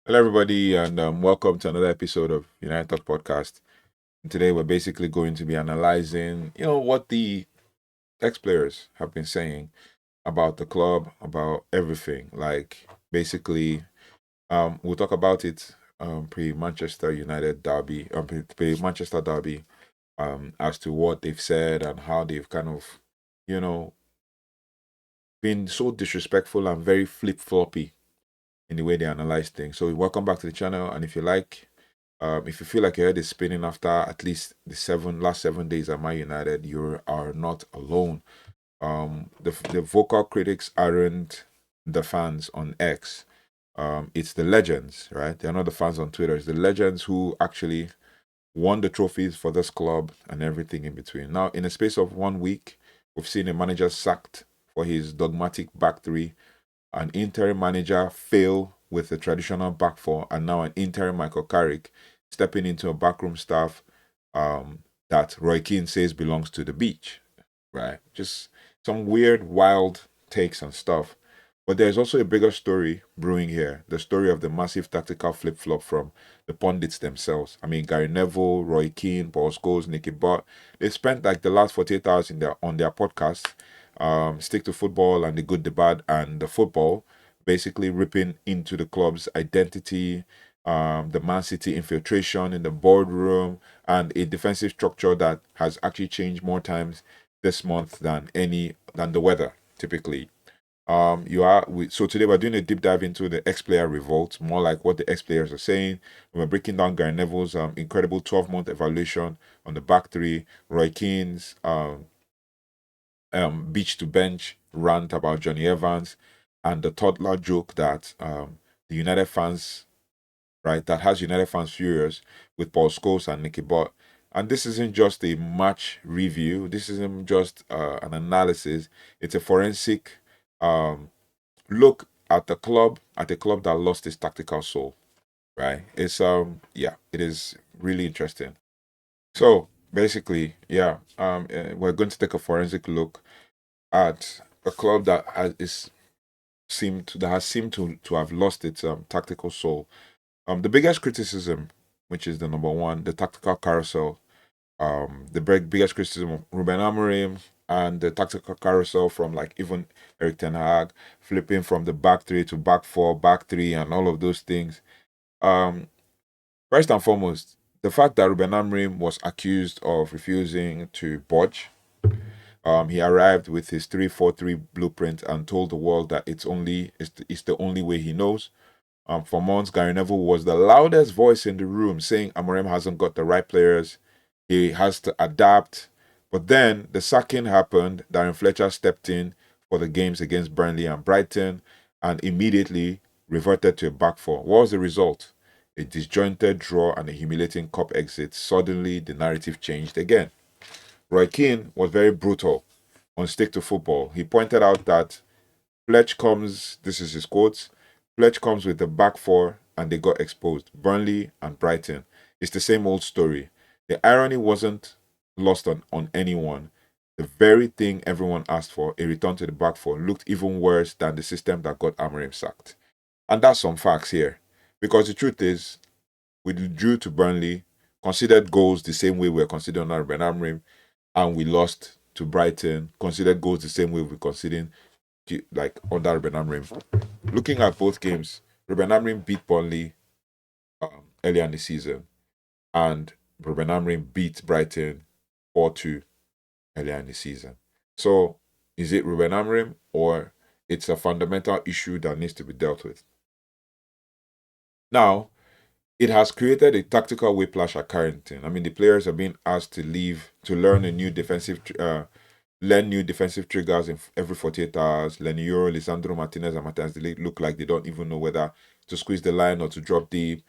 Hello, everybody, and welcome to another episode of United Talk Podcast. And today, we're basically going to be analyzing, what the ex-players have been saying about the club, about everything. Like, basically, we'll talk about it pre-Manchester United derby, pre-Manchester derby, as to what they've said and how they've kind of, you know, been so disrespectful and very flip-floppy in the way they analyze things. So, welcome back to the channel, and if you feel like your head is spinning after at least the last 7 days at Man United, you are not alone. The vocal critics aren't the fans on X. It's the legends, right? They're not the fans on Twitter. It's the legends who actually won the trophies for this club and everything in between. Now, in the space of 1 week, we've seen a manager sacked for his dogmatic back three, an interim manager fail with the traditional back four, and now an interim Michael Carrick stepping into a backroom staff that Roy Keane says belongs to the beach, right? Just some weird, wild takes and stuff. But there's also a bigger story brewing here, the story of the massive tactical flip flop from the pundits themselves. I mean, Gary Neville, Roy Keane, Paul Scholes, Nicky Butt. They spent like the last 48 hours on their podcast, Stick to Football and the Good, the Bad, and the Football, basically ripping into the club's identity, the Man City infiltration in the boardroom, and a defensive structure that has actually changed more times this month than the weather typically. So today we're doing a deep dive into the ex-player revolt, more like what the ex-players are saying. We're breaking down Gary Neville's incredible 12-month evaluation on the back three, Roy Keane's beach to bench rant about Jonny Evans, and the Toddler joke that the United fans, right, that has United fans furious with Paul Scholes and Nicky Butt. And this isn't just a match review. This isn't just an analysis. It's a forensic look at a club that lost its tactical soul. Right? It is really interesting. So basically, we're going to take a forensic look at a club that has seemed to have lost its tactical soul. The biggest criticism, which is the number one, the tactical carousel. Biggest criticism of Ruben Amorim and the tactical carousel from like even Eric Ten Hag, flipping from the back three to back four, back three, and all of those things. Um, First and foremost, the fact that Ruben Amorim was accused of refusing to budge. He arrived with his 3-4-3 blueprint and told the world that it's the only way he knows. For months, Gary Neville was the loudest voice in the room saying Amorim hasn't got the right players. He has to adapt. But then the sacking happened. Darren Fletcher stepped in for the games against Burnley and Brighton and immediately reverted to a back four. What was the result? A disjointed draw and a humiliating cup exit. Suddenly, the narrative changed again. Roy Keane was very brutal on Stick to Football. He pointed out that Fletch comes, this is his quotes, Fletch comes with the back four and they got exposed. Burnley and Brighton. It's the same old story. The irony wasn't lost on anyone. The very thing everyone asked for, a return to the back four, looked even worse than the system that got Amorim sacked. And that's some facts here. Because the truth is, we drew to Burnley, considered goals the same way we're considering Ruben Amorim, and we lost to Brighton, considered goals the same way we're considering like under Ruben Amorim. Looking at both games, Ruben Amorim beat Burnley earlier in the season, and Ruben Amorim beat Brighton 4-2 earlier in the season. So, is it Ruben Amorim or it's a fundamental issue that needs to be dealt with? Now, it has created a tactical whiplash at Carrington. I mean, the players are being asked to leave to learn new defensive triggers in every 48 hours. Leniero, Lisandro Martinez, and Martinez they look like they don't even know whether to squeeze the line or to drop deep.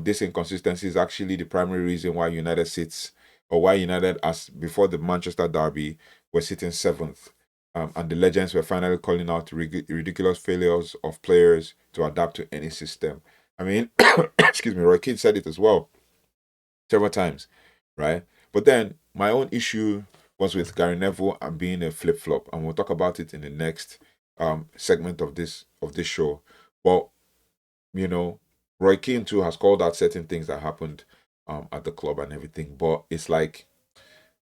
This inconsistency is actually the primary reason why United sits, or why United, as before the Manchester derby, were sitting seventh. And the legends were finally calling out ridiculous failures of players to adapt to any system. I mean, excuse me, Roy Keane said it as well several times, right? But then my own issue was with Gary Neville and being a flip flop, and we'll talk about it in the next segment of this show. But you know, Roy Keane too has called out certain things that happened at the club and everything. But it's like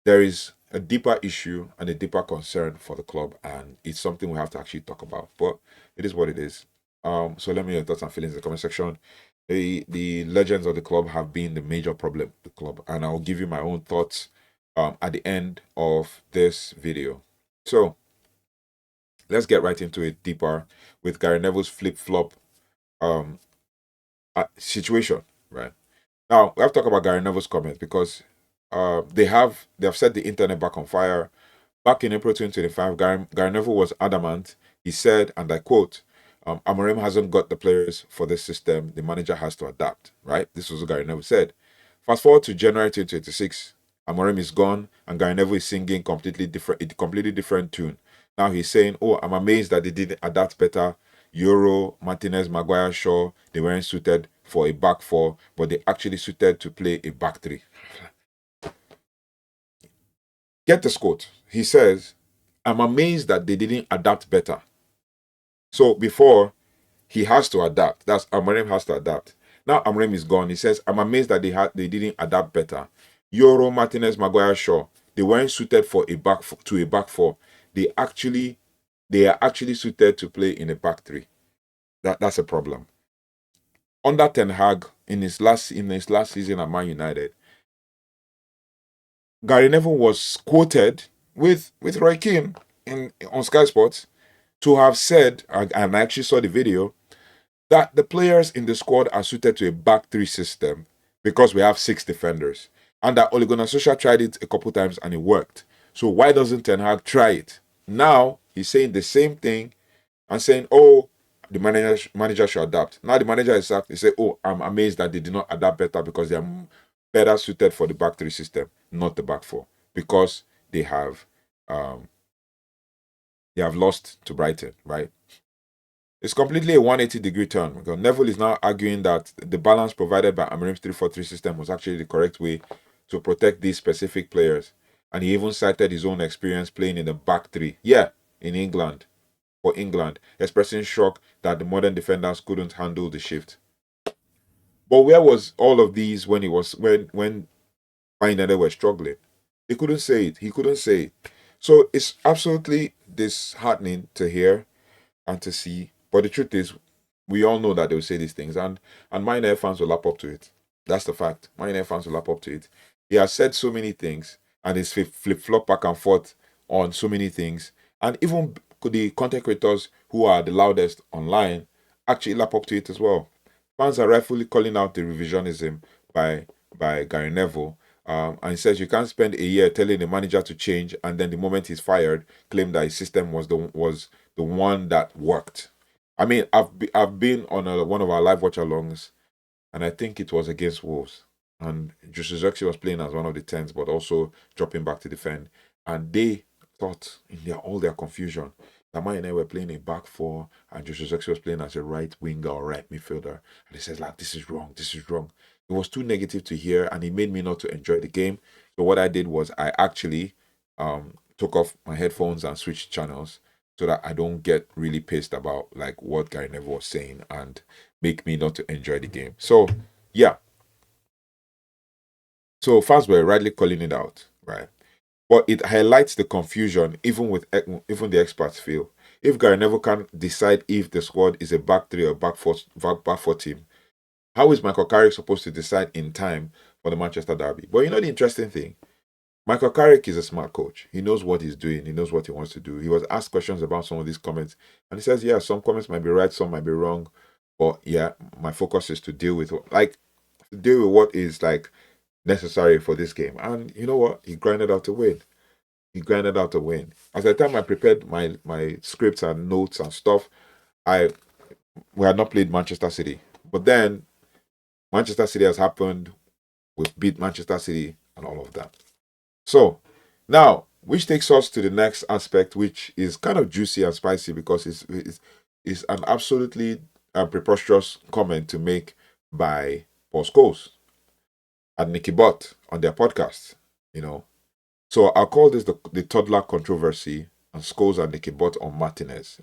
there is a deeper issue and a deeper concern for the club, and it's something we have to actually talk about. But it is what it is. So let me know your thoughts and feelings in the comment section. The legends of the club have been the major problem of the club, and I'll give you my own thoughts at the end of this video. So let's get right into it deeper with Gary Neville's flip-flop situation, right? Now we have to talk about Gary Neville's comments because they have set the internet back on fire. Back in April 2025, Gary Neville was adamant. He said, and I quote, Amorim hasn't got the players for this system. The manager has to adapt, right? This was what Gary Neville said. Fast forward to January 2026, Amorim is gone and Gary Neville is singing a completely different tune. Now he's saying, oh, I'm amazed that they didn't adapt better. Euro, Martinez, Maguire, Shaw, they weren't suited for a back four, but they actually suited to play a back three. Get this quote. He says, I'm amazed that they didn't adapt better. So before, he has to adapt. That's Amorim has to adapt. Now Amorim is gone. He says, I'm amazed that they didn't adapt better. Euro, Martinez, Maguire, Shaw, they weren't suited for a back four. They are actually suited to play in a back three. That's a problem. Under Ten Hag, in his last season at Man United, Gary Neville was quoted with Roy Keane on Sky Sports to have said, and I actually saw the video, that the players in the squad are suited to a back three system because we have 6 defenders. And that Ole Gunnar Solskjaer tried it a couple times and it worked. So why doesn't Ten Hag try it? Now he's saying the same thing and saying, oh, the manager should adapt. Now the manager is sacked. He said, oh, I'm amazed that they did not adapt better because they are better suited for the back three system, not the back four, because they have lost to Brighton, right? It's completely a 180-degree turn because Neville is now arguing that the balance provided by Amorim's 3-4-3 system was actually the correct way to protect these specific players. And he even cited his own experience playing in the back three. Yeah, in England. For England, expressing shock that the modern defenders couldn't handle the shift. But where was all of these when Man United were struggling? He couldn't say it. He couldn't say it. So it's absolutely disheartening to hear and to see. But the truth is, we all know that they will say these things, and Man United fans will lap up to it. That's the fact. Man United fans will lap up to it. He has said so many things, and he's flip-flop back and forth on so many things. And even the content creators who are the loudest online actually lap up to it as well. Fans are rightfully calling out the revisionism by Gary Neville. And he says you can't spend a year telling the manager to change, and then the moment he's fired, claim that his system was the one that worked. I mean, I've been on one of our live watch-alongs, and I think it was against Wolves, and Circus was playing as one of the 10s, but also dropping back to defend, and they thought in all their confusion that Man United were playing a back four, and Circus was playing as a right winger or right midfielder, and he says like, this is wrong. It was too negative to hear, and it made me not to enjoy the game. So what I did was I actually took off my headphones and switched channels so that I don't get really pissed about like what Gary Neville was saying and make me not to enjoy the game. So yeah. So fans were rightly calling it out, right? But it highlights the confusion even the experts feel. If Gary Neville can't decide if the squad is a back three or back four team, how is Michael Carrick supposed to decide in time for the Manchester derby? But you know the interesting thing? Michael Carrick is a smart coach. He knows what he's doing. He knows what he wants to do. He was asked questions about some of these comments. And he says, yeah, some comments might be right, some might be wrong. But yeah, my focus is to deal with what is like necessary for this game. And you know what? He grinded out a win. As the time I prepared my scripts and notes and stuff, we had not played Manchester City. But then Manchester City has happened. We've beat Manchester City and all of that. So now, which takes us to the next aspect, which is kind of juicy and spicy because it's an absolutely preposterous comment to make by Paul Scholes and Nicky Butt on their podcast. So I'll call this the Toddler controversy and Scholes and Nicky Butt on Martinez.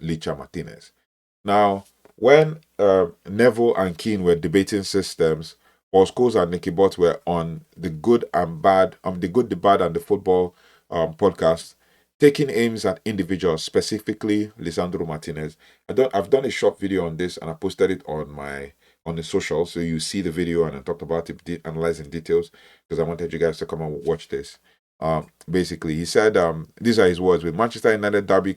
Now, when Neville and Keane were debating systems, Paul Scholes and Nicky Butt were on the good and bad, the good, the bad, and the football podcast, taking aims at individuals, specifically Lisandro Martinez. I've done a short video on this and I posted it on the social, so you see the video and I talked about it, analyzing details because I wanted you guys to come and watch this. Basically, he said, these are his words: with Manchester United derby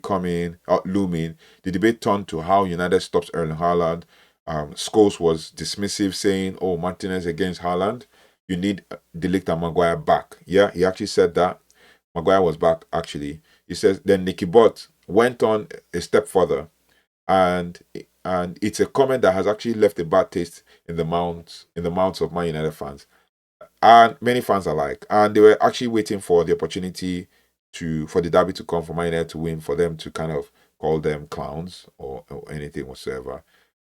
looming, the debate turned to how United stops Erling Haaland. Scholes was dismissive, saying, "Oh, Martinez against Haaland, you need De Ligt and Maguire back." Yeah, he actually said that. Maguire was back, actually. He says, then Nicky Butt went on a step further, and it's a comment that has actually left a bad taste in the mouths of Man United fans and many fans alike. And they were actually waiting for the opportunity for the derby to come, for Man United to win, for them to kind of call them clowns or anything whatsoever.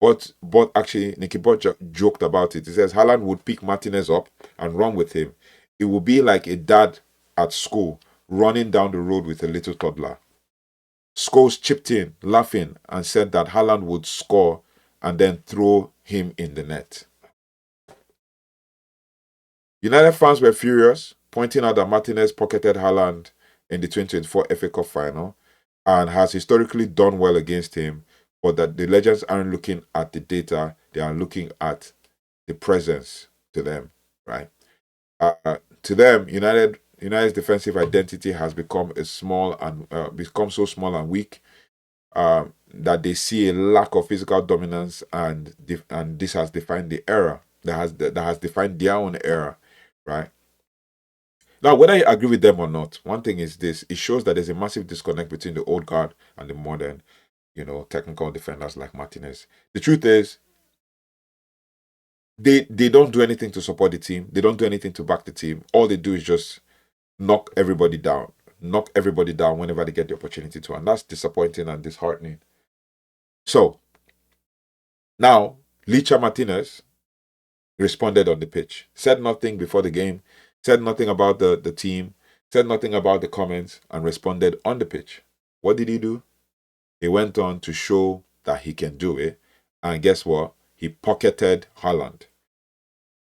But actually, Nicky Butt joked about it. He says Haaland would pick Martinez up and run with him. It would be like a dad at school running down the road with a little toddler. Scholes chipped in, laughing, and said that Haaland would score and then throw him in the net. United fans were furious, pointing out that Martinez pocketed Haaland in the 2024 FA Cup final and has historically done well against him, but that the legends aren't looking at the data, they are looking at the presence to them, right? To them, United's defensive identity has become become so small and weak that they see a lack of physical dominance, and this has defined the era that has defined their own era, right? Now, whether you agree with them or not, one thing is this: it shows that there's a massive disconnect between the old guard and the modern, technical defenders like Martinez. The truth is, they don't do anything to support the team. They don't do anything to back the team. All they do is just knock everybody down. Knock everybody down whenever they get the opportunity to. And that's disappointing and disheartening. So, now, Licha Martinez responded on the pitch. Said nothing before the game. Said nothing about the team. Said nothing about the comments. And responded on the pitch. What did he do? He went on to show that he can do it. And guess what? He pocketed Haaland.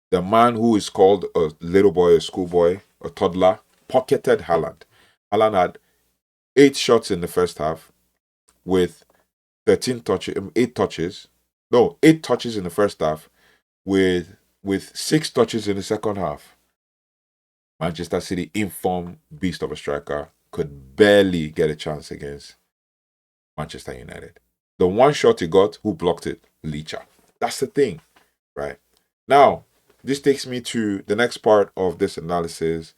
The man who is called a little boy, a schoolboy, a toddler, pocketed Haaland. Haaland had 8 shots in the first half with 8 touches. No, 8 touches in the first half with 6 touches in the second half. Manchester City, informed beast of a striker, could barely get a chance against Manchester United. The one shot he got, who blocked it? Licha. That's the thing, right? Now, this takes me to the next part of this analysis.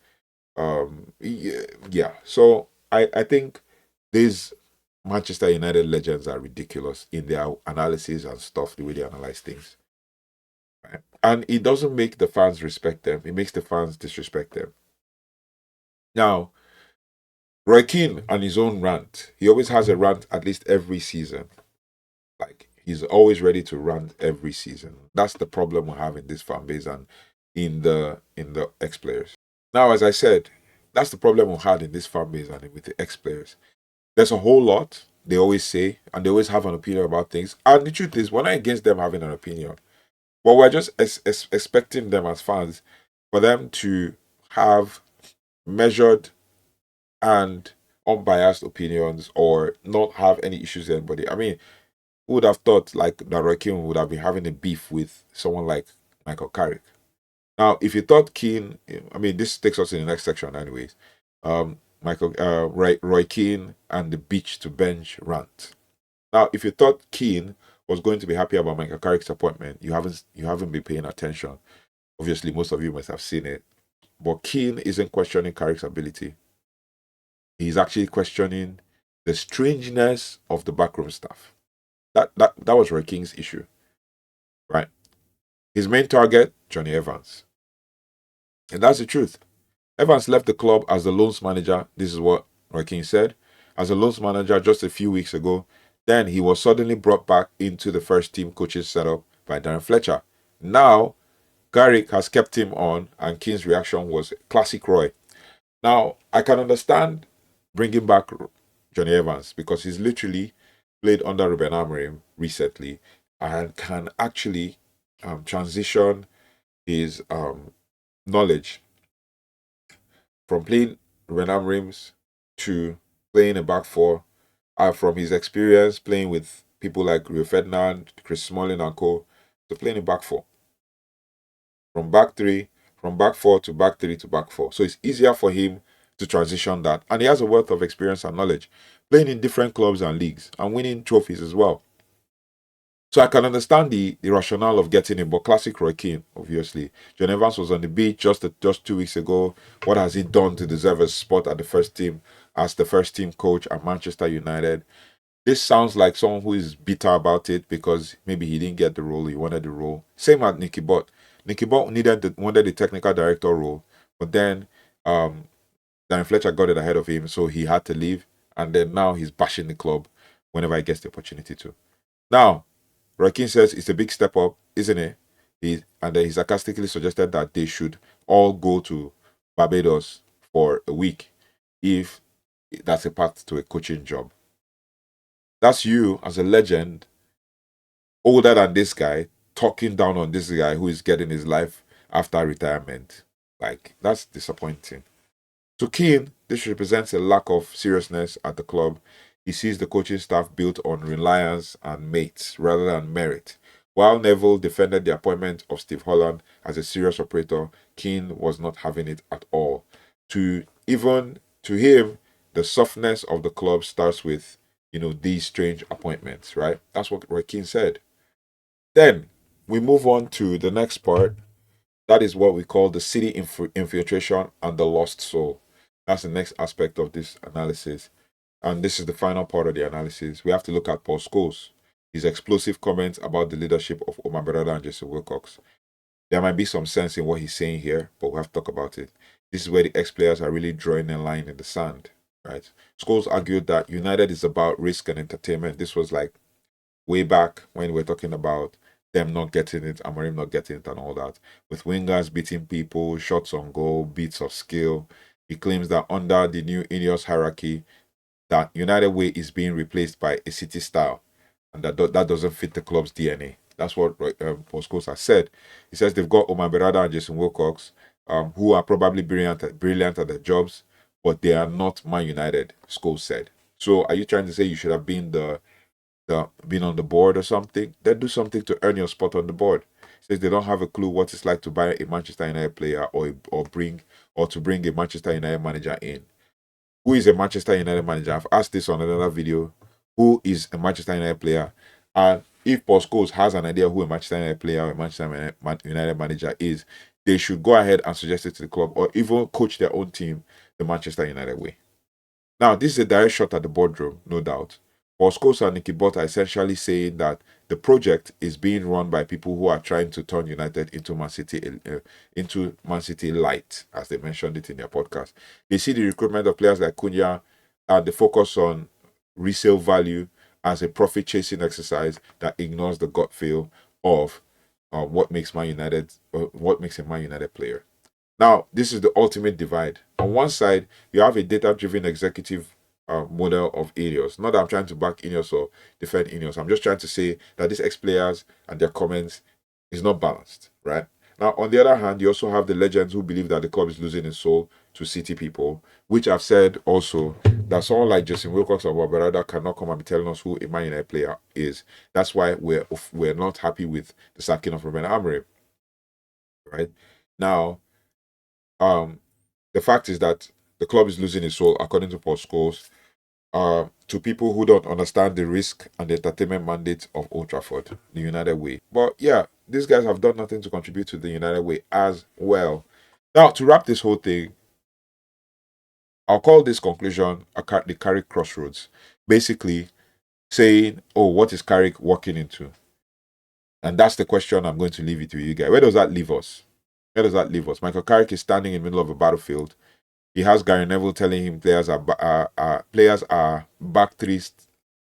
So I think these Manchester United legends are ridiculous in their analysis and stuff, the way they analyze things. Right? And it doesn't make the fans respect them. It makes the fans disrespect them. Now, Roy Keane on his own rant. He always has a rant at least every season. Like, he's always ready to rant every season. That's the problem we have in this fan base and in the ex-players. Now, as I said, that's the problem we had in this fan base and with the ex-players. There's a whole lot they always say, and they always have an opinion about things. And the truth is, we're not against them having an opinion. But we're just expecting them as fans for them to have measured and unbiased opinions or not have any issues with anybody. I mean, who would have thought like that Roy Keane would have been having a beef with someone like Michael Carrick? Now, if you thought Keane, I mean, this takes us in the next section, anyways. Roy Keane and the beach to bench rant. Now, if you thought Keane was going to be happy about Michael Carrick's appointment, you haven't been paying attention. Obviously, most of you must have seen it. But Keane isn't questioning Carrick's ability. He's actually questioning the strangeness of the backroom staff. That was Roy Keane's issue, right? His main target, Jonny Evans. And that's the truth. Evans left the club as the loans manager. This is what Roy Keane said. As a loans manager just a few weeks ago. Then he was suddenly brought back into the first team coaches setup by Darren Fletcher. Now, Carrick has kept him on, and Keane's reaction was classic Roy. Now, I can understand bringing back Jonny Evans because he's literally played under Ruben Amorim recently and can actually transition his knowledge from playing Ruben Amorim's to playing a back four, from his experience playing with people like Rio Ferdinand, Chris Smalling and co, to playing a back four. From back three, from back four to back three to back four. So it's easier for him to transition that. And he has a wealth of experience and knowledge, playing in different clubs and leagues and winning trophies as well. So I can understand the rationale of getting him, but classic Roy Keane, obviously. Jonny Evans was on the beach just 2 weeks ago. What has he done to deserve a spot at the first team as the first team coach at Manchester United? This sounds like someone who is bitter about it because maybe he didn't get the role, he wanted the role. Same as Nicky Butt. Nicky Butt wanted the technical director role, but then Darren Fletcher got it ahead of him, so he had to leave. And then now he's bashing the club whenever he gets the opportunity to. Now, Roy Keane says it's a big step up, isn't it? And then he sarcastically suggested that they should all go to Barbados for a week if that's a path to a coaching job. That's you as a legend, older than this guy, talking down on this guy who is getting his life after retirement. Like, that's disappointing. To Keane, this represents a lack of seriousness at the club. He sees the coaching staff built on reliance and mates rather than merit. While Neville defended the appointment of Steve Haaland as a serious operator, Keane was not having it at all. To him, the softness of the club starts with, these strange appointments, right? That's what Roy Keane said. Then we move on to the next part. That is what we call the city infiltration and the lost soul. That's the next aspect of this analysis. And this is the final part of the analysis. We have to look at Paul Scholes, his explosive comments about the leadership of Omar Berrada and Jesse Wilcox. There might be some sense in what he's saying here, but we have to talk about it. This is where the ex-players are really drawing a line in the sand, right? Scholes argued that United is about risk and entertainment. This was like way back when we were talking about them not getting it, Amorim not getting it and all that. With wingers beating people, shots on goal, beats of skill. He claims that under the new INEOS hierarchy, that United way is being replaced by a City style, and that doesn't fit the club's DNA. That's what Paul Scholes has said. He says they've got Omar Berrada and Jason Wilcox, who are probably brilliant at their jobs, but they are not Man United, Scholes said. So are you trying to say you should have been been on the board or something? Then do something to earn your spot on the board. He says they don't have a clue what it's like to buy a Manchester United player or to bring a Manchester United manager in. Who is a Manchester United manager? I've asked this on another video. Who is a Manchester United player? And if Paul Scholes has an idea who a Manchester United player or a Manchester United manager is, they should go ahead and suggest it to the club or even coach their own team the Manchester United way. Now, this is a direct shot at the boardroom, no doubt. Paul Scholes and Nicky Butt are essentially saying that the project is being run by people who are trying to turn United into Man City light, as they mentioned it in their podcast. They see the recruitment of players like Cunha and the focus on resale value as a profit-chasing exercise that ignores the gut feel of what makes a Man United player. Now, this is the ultimate divide. On one side, you have a data-driven executive model of INEOS. Not that I'm trying to back INEOS or defend INEOS. I'm just trying to say that these ex-players and their comments is not balanced, right? Now, on the other hand, you also have the legends who believe that the club is losing its soul to City people, which I've said also that someone like Jason Wilcox or Wabarada cannot come and be telling us who a Man United player is. That's why we're not happy with the sacking of Ruben Amorim, right? Now, the fact is that the club is losing its soul, according to Paul Scholes, to people who don't understand the risk and the entertainment mandate of Old Trafford, the United way. But yeah, these guys have done nothing to contribute to the United way as well. Now, to wrap this whole thing, I'll call this conclusion the Carrick crossroads. Basically, saying, oh, what is Carrick walking into? And that's the question I'm going to leave it to you guys. Where does that leave us? Michael Carrick is standing in the middle of a battlefield. He has Gary Neville telling him players are back three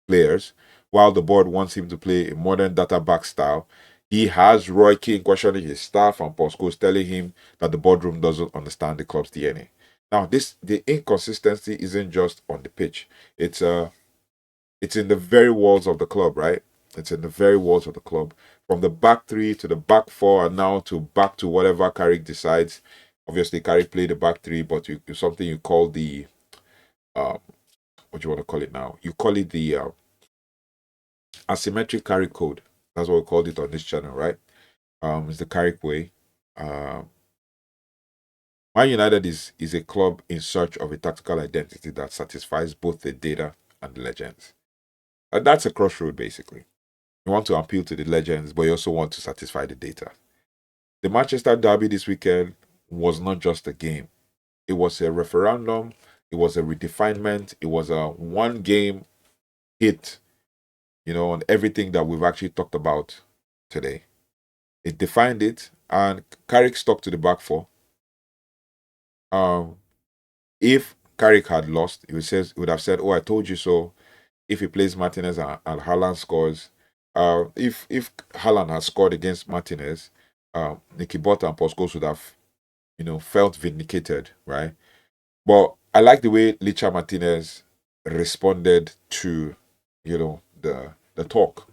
players, while the board wants him to play a modern data back style. He has Roy Keane questioning his staff and Paul Scholes telling him that the boardroom doesn't understand the club's DNA. Now, the inconsistency isn't just on the pitch. It's it's in the very walls of the club, right? It's in the very walls of the club. From the back three to the back four, and now to back to whatever Carrick decides. Obviously, Carrick played the back three, but it's something you call the uh, what do you want to call it now? You call it the asymmetric Carrick code. That's what we called it on this channel, right? It's the Carrick way. Man United is a club in search of a tactical identity that satisfies both the data and the legends. And that's a crossroad, basically. You want to appeal to the legends, but you also want to satisfy the data. The Manchester Derby this weekend was not just a game. It was a referendum. It was a redefinement. It was a one-game hit, on everything that we've actually talked about today. It defined it, and Carrick stuck to the back four. If Carrick had lost, he would have said, "Oh, I told you so." If he plays Martinez and Haaland scores, if Haaland has scored against Martinez, Nicky Butt and Paul Scholes would have, felt vindicated, right? But I like the way Licha Martinez responded to, the talk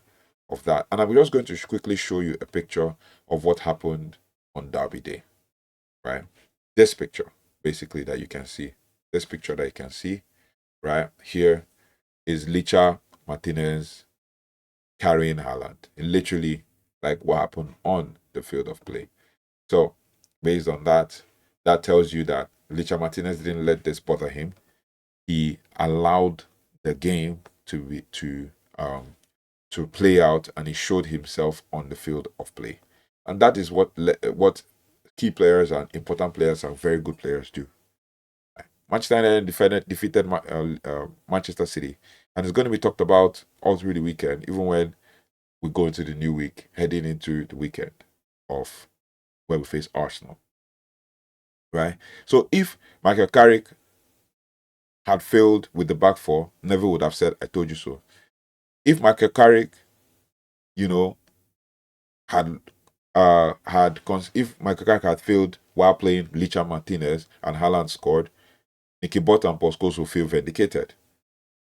of that, and I'm just going to quickly show you a picture of what happened on Derby Day, right? This picture, basically, that you can see. This picture that you can see, right here, is Licha Martinez carrying Haaland. Literally, like what happened on the field of play. So, based on that, that tells you that Licha Martinez didn't let this bother him. He allowed the game to play out, and he showed himself on the field of play. And that is what key players and important players and very good players do. Manchester United defeated Manchester City, and it's going to be talked about all through the weekend, even when we go into the new week, heading into the weekend of where we face Arsenal. Right? So if Michael Carrick had failed with the back four, Neville would have said, "I told you so." If Michael Carrick, had if Michael Carrick had failed while playing Licha Martinez and Haaland scored, Nicky Butt and Paul Scholes will feel vindicated.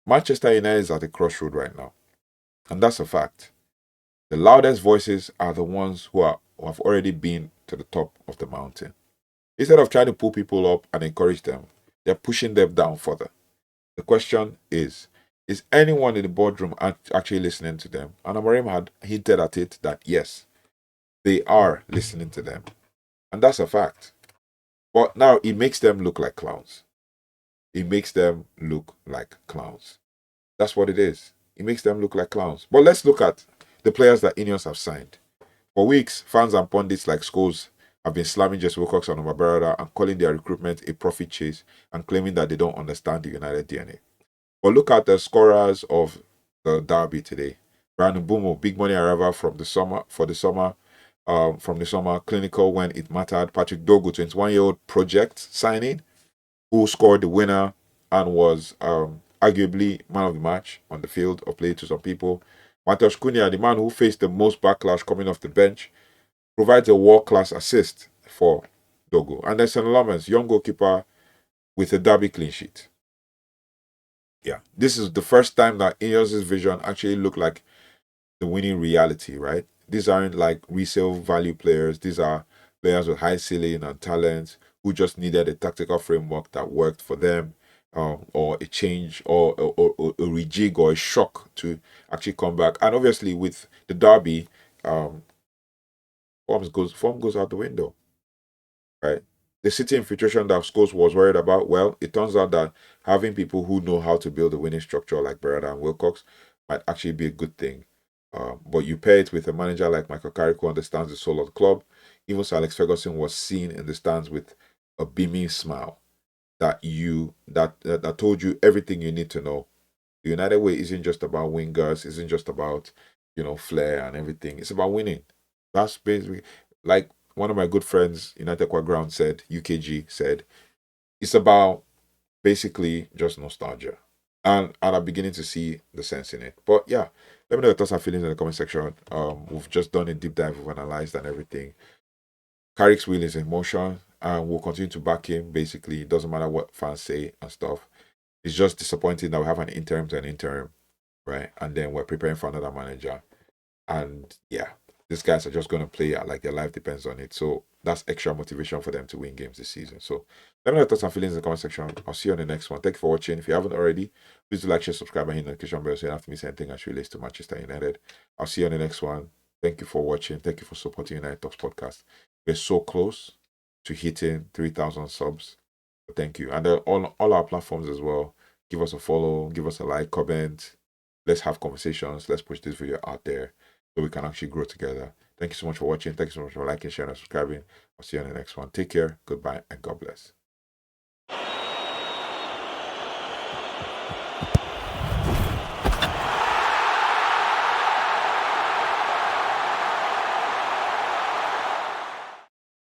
Manchester United is at a crossroad right now, and that's a fact. The loudest voices are the ones who have already been to the top of the mountain. Instead of trying to pull people up and encourage them, they're pushing them down further. The question is anyone in the boardroom actually listening to them? And Amorim had hinted at it that yes, they are listening to them. And that's a fact. But now it makes them look like clowns. It makes them look like clowns. That's what it is. It makes them look like clowns. But let's look at the players that INEOS have signed. For weeks, fans and pundits like Scholes have been slamming Jesse Wilcox and Omaberada and calling their recruitment a profit chase and claiming that they don't understand the United DNA. But look at the scorers of the derby today. Brandon Bumo, big money arrival from the summer, clinical when it mattered. Patrick Dogu, 21-year-old project signing, who scored the winner and was arguably man of the match on the field of play to some people. Mateusz Cunha, the man who faced the most backlash coming off the bench, provides a world-class assist for Dogu. And then Sen Lomens, young goalkeeper with a derby clean sheet. Yeah, this is the first time that INEOS' vision actually looked like the winning reality, right? These aren't like resale value players. These are players with high ceiling and talent who just needed a tactical framework that worked for them, or a change, or a rejig or a shock to actually come back. And obviously, with the derby, form goes out the window, right? The city infiltration that Scholes was worried about, well, it turns out that having people who know how to build a winning structure like Berada and Wilcox might actually be a good thing. But you pair it with a manager like Michael Carrick who understands the soul of the club. Even Sir Alex Ferguson was seen in the stands with a beaming smile that told you everything you need to know. The United way isn't just about wingers, isn't just about flair and everything. It's about winning. That's basically, like one of my good friends, United Quaground said, UKG said, it's about basically just nostalgia. And I'm beginning to see the sense in it. But yeah, let me know your thoughts and feelings in the comment section. We've just done a deep dive, we've analyzed and everything. Carrick's wheel is in motion, and we'll continue to back him. Basically, it doesn't matter what fans say and stuff. It's just disappointing that we have an interim to an interim. right? And then we're preparing for another manager. And yeah, these guys are just going to play like their life depends on it. So that's extra motivation for them to win games this season. So let me know your thoughts and feelings in the comment section. I'll see you on the next one. Thank you for watching. If you haven't already, please do like, share, subscribe, and hit the notification bell so you don't have to miss anything as relates to Manchester United. I'll see you on the next one. Thank you for watching. Thank you for supporting United Talks podcast. We're so close to hitting 3,000 subs. Thank you. And on all our platforms as well. Give us a follow, give us a like, comment. Let's have conversations. Let's push this video out there so we can actually grow together. Thank you so much for watching. Thank you so much for liking, sharing, and subscribing. I'll see you on the next one. Take care, goodbye, and God bless.